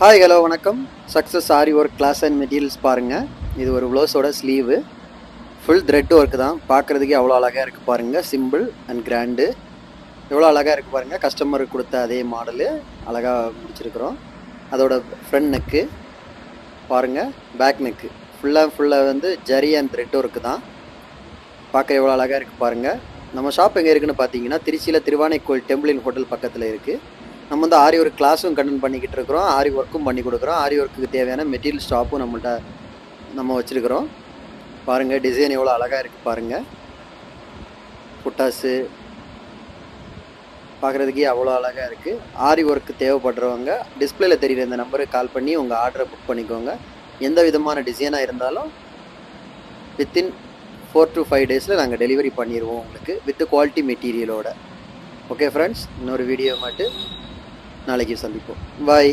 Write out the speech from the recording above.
Hi hello வணக்கம். Success Aari work class and materials பாருங்கள். இது ஒரு ப்ளவுஸோட ஸ்லீவு. ஃபுல் த்ரெட் ஒர்க்கு தான். பார்க்குறதுக்கே அவ்வளோ அழகாக இருக்குது பாருங்கள். Simple and grand. எவ்வளோ அழகாக இருக்குது பாருங்கள். கஸ்டமருக்கு கொடுத்த அதே மாடலு அழகாக முடிச்சிருக்கிறோம். அதோட ஃப்ரண்ட் நெக்கு பாருங்கள், பேக் நெக்கு ஃபுல்லாக வந்து ஜரி அண்ட் த்ரெட் ஒர்க்கு தான். பார்க்க எவ்வளோ அழகாக இருக்குது பாருங்கள். நம்ம ஷாப் எங்கே இருக்குதுன்னு பார்த்தீங்கன்னா திருச்சியில் திருவானைக்கோயில் டெம்பிளின் ஹோட்டல் பக்கத்தில் இருக்குது. நம்ம வந்து ஆரி ஒர்க் கிளாஸும் கண்டக்ட் பண்ணிக்கிட்டு இருக்கிறோம், ஆரி ஒர்க்கும் பண்ணி கொடுக்குறோம். ஆரி ஒர்க்குக்கு தேவையான மெட்டீரியல் ஸ்டாப்பும் நம்ம வச்சுருக்கிறோம். பாருங்கள் டிசைன் எவ்வளோ அழகாக இருக்குது பாருங்கள். புட்டாஸு பார்க்குறதுக்கே அவ்வளோ அழகாக இருக்குது. ஆரி ஒர்க்கு தேவைப்படுறவங்க டிஸ்பிளேல தெரிகிற இந்த நம்பருக்கு கால் பண்ணி உங்கள் ஆர்டரை புக் பண்ணிக்கோங்க. எந்த விதமான டிசைனாக இருந்தாலும் வித்தின் 4 to 5 டேஸில் நாங்கள் டெலிவரி பண்ணிடுவோம் உங்களுக்கு வித் குவாலிட்டி மெட்டீரியலோட. ஓகே ஃப்ரெண்ட்ஸ், இன்னொரு வீடியோ மட்டும் நாளைக்கு சந்திப்போம். பாய்.